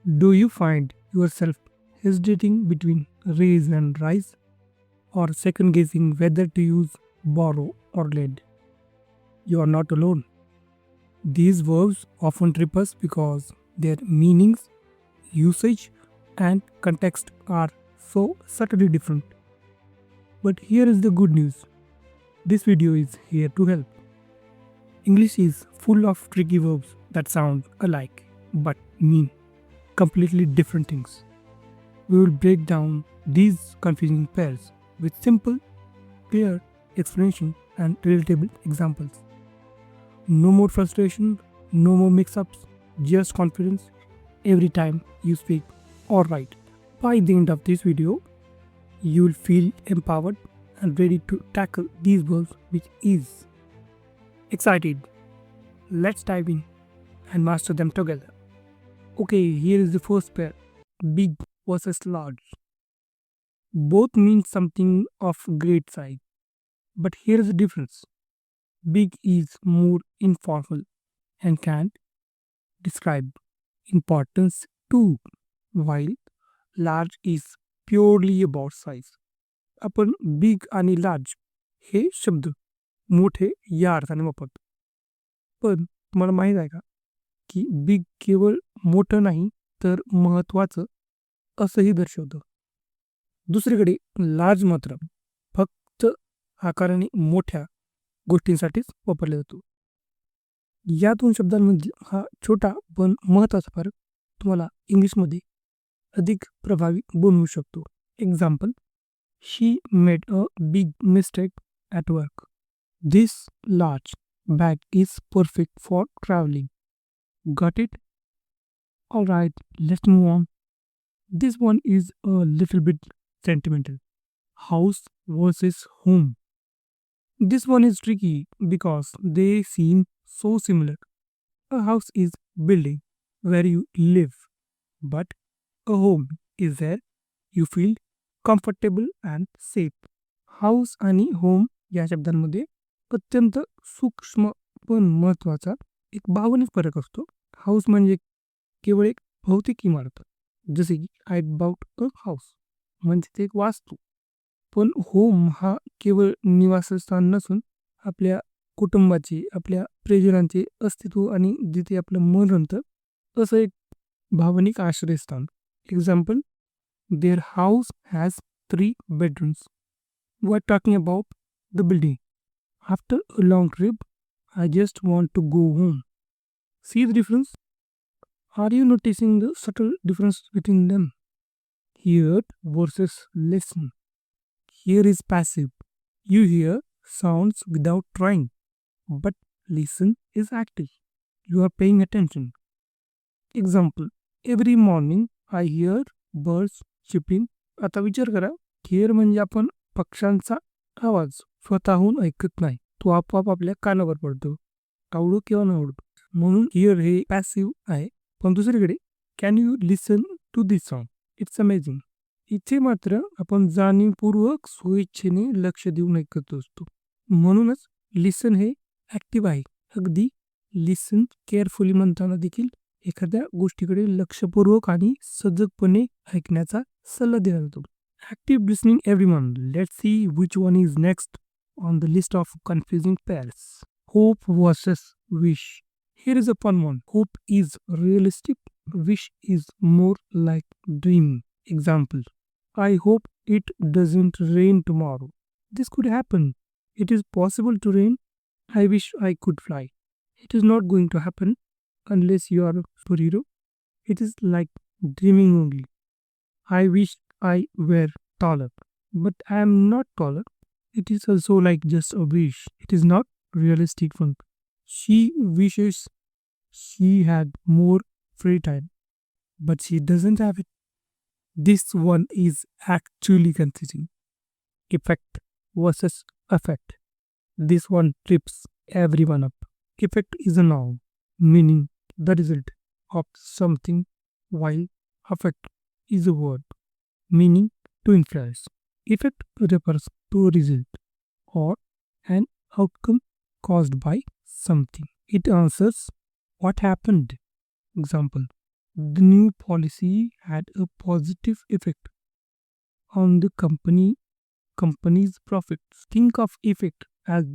Do you find yourself hesitating between raise and rise, or second guessing whether to use borrow or lend? You are not alone. These verbs often trip us because their meanings, usage, and context are so subtly different. But here is the good news, this video is here to help. English is full of tricky verbs that sound alike but mean completely different things. We will break down these confusing pairs with simple, clear explanation and relatable examples. No more frustration, no more mix-ups, just confidence every time you speak or write. By the end of this video, you will feel empowered and ready to tackle these verbs with ease. Excited? Let's dive in and master them together. Okay, here is the first pair, big versus large. Both mean something of great size, but here is the difference. Big is more informal and can describe importance too, while large is purely about size. आपण big आणि large हे शब्द मोठे या अर्थाने वापरतो. पण तुम्हाला माहीत आहे का की बिग केवळ मोठं नाही तर महत्त्वाचं असंही दर्शवतं. दुसरीकडे लार्ज मात्र फक्त आकाराने मोठ्या गोष्टींसाठीच वापरला जातो. या दोन शब्दांमधील हा छोटा पण महत्त्वाचा फरक तुम्हाला इंग्लिशमध्ये अधिक प्रभावी बनवू शकतो. Example, she made a big mistake at work. This large bag is perfect for traveling. Got it? Alright, let's move on. This one is a little bit sentimental. House versus home. This one is tricky because they seem so similar. A house is building where you live, but a home is where you feel comfortable and safe. House आणि home या शब्दांमध्ये अत्यंत सूक्ष्म पण महत्त्वाचा एक भावनिक फरक असतो. हाऊस म्हणजे केवळ एक भौतिक इमारत, जसे की आय बाउट अ हाऊस म्हणजे ते एक वास्तू. पण होम हा केवळ निवासस्थान नसून आपल्या कुटुंबाचे, आपल्या प्रियजनांचे अस्तित्व आणि जिथे आपलं मन रमतं असं एक भावनिक आश्रयस्थान. Example, their house has 3 bedrooms. We are talking about the building. After a long trip, I just want to go home. See the difference? Are you noticing the subtle difference between them? Hear versus listen. Hear is passive. You hear sounds without trying, but listen is active. You are paying attention. Example, every morning I hear birds chirping. आता विचार करा, hear म्हणजे आपण पक्ष्यांचा आवाज स्वतःहून ऐकत नाही, तो आपोआप आपल्या कानावर पडतो, आवडो किंवा न आवडो. म्हणून हिअर हे पॅसिव्ह आहे. पण दुसरीकडे can you listen to this song, it's amazing. इथे मात्र आपण जाणीवपूर्वक स्वेच्छेने लक्ष देऊन ऐकत असतो. म्हणूनच लिसन हे ॲक्टिव्ह आहे. अगदी लिसन केअरफुली म्हणताना देखील एखाद्या गोष्टीकडे लक्षपूर्वक आणि सजगपणे ऐकण्याचा सल्ला दिला जातो. Active listening, everyone. Let's see which one is next on the list of confusing pairs. Hope versus wish. Here is a fun one. Hope is realistic. Wish is more like dream. Example, I hope it doesn't rain tomorrow. This could happen. It is possible to rain. I wish I could fly. It is not going to happen unless you are a superhero. It is like dreaming only. I wish I were taller, but I am not taller. It is also like just a wish. It is not realistic one. She wishes she had more free time, but she doesn't have it. This one is actually confusing. Effect versus affect. This one trips everyone up. Effect is a noun, meaning the result of something, while affect is a word, meaning to influence. Effect refers to a result or an outcome caused by something. It answers what happened. Example, The new policy had a positive effect on the company's profits. Think of effect as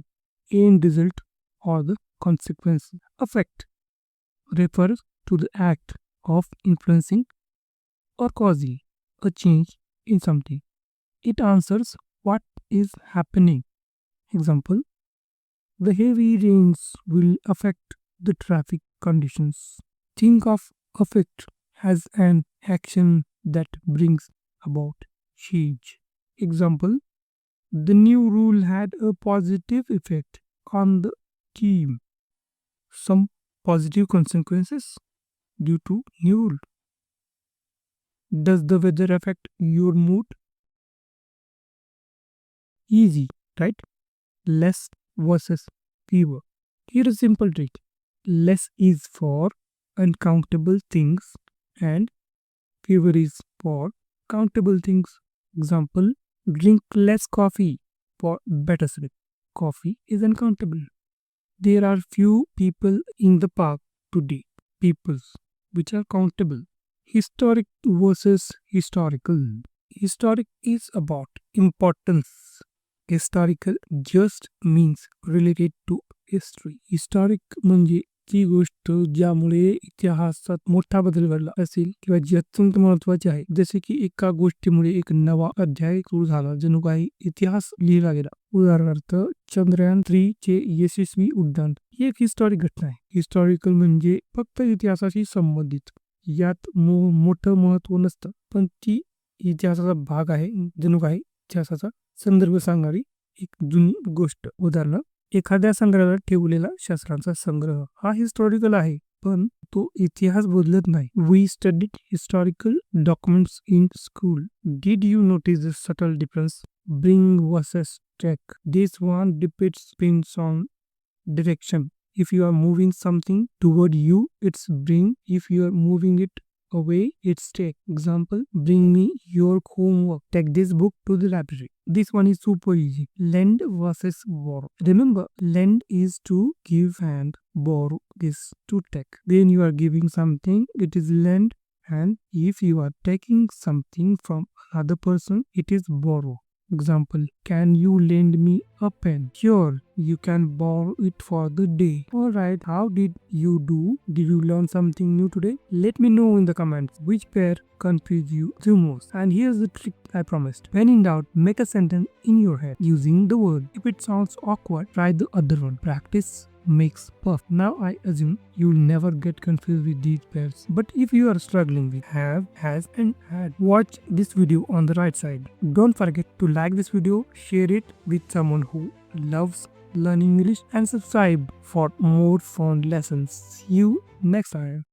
end result or the consequence. Effect refers to the act of influencing or causing a change in something. It answers what is happening. Example: the heavy rains will affect the traffic conditions. Think of effect as an action that brings about change. Example: the new rule had a positive effect on the team. Some positive consequences due to new rule. Does the weather affect your mood? Easy, right? Less versus fewer. Here is a simple trick. Less is for uncountable things and fewer is for countable things. Example: drink less coffee for better sleep. Coffee is uncountable. There are few people in the park today. Peoples which are countable. Historic versus historical. Historic is about importance. Historical just means related to history. Historic म्हणजे ती गोष्ट ज्यामुळे इतिहासात मोठा बदल घडला असेल किंवा जी अत्यंत महत्वाची आहे. जसे की एका गोष्टीमुळे एक नवा अध्याय सुरू झाला, जणू काही इतिहास लिहिला गेला. उदाहरणार्थ चंद्रयान 3 चे यशस्वी उड्डाण ही एक हिस्टॉरिक घटना आहे. हिस्टॉरिकल म्हणजे फक्त इतिहासाशी संबंधित. यात मोठं महत्व नसतं, पण ती इतिहासाचा भाग आहे, जणू काही इतिहासाचा संदर्भ सांगणारी एक जुनी गोष्ट. उदाहरण: एखाद्या संग्रहालयात ठेवलेला शस्त्रांचा संग्रह हा हिस्टॉरिकल आहे, पण तो इतिहास बदलत नाही. We studied historical documents in school. Did you notice the subtle difference? Bring versus track. This one depends on direction. If you are moving something toward you, it's bring. If you are moving it away, it's take. Example: bring me your homework. Take this book to the library. This one is super easy. Lend versus borrow. Remember, lend is to give and borrow is to take. When you are giving something, it is lend, and if you are taking something from another person, it is borrow. Example: can you lend me a pen? Sure, you can borrow it for the day. Alright, how did you do? Did you learn something new today? Let me know in the comments which pair confused you the most. And here's the trick I promised. When in doubt, make a sentence in your head using the word. If it sounds awkward, try the other one. Practice makes perfect. Now I assume you'll never get confused with these pairs. But if you are struggling with have, has and had, watch this video on the right side. Don't forget to like this video, share it with someone who loves learning English, and subscribe for more fun lessons. See you next time.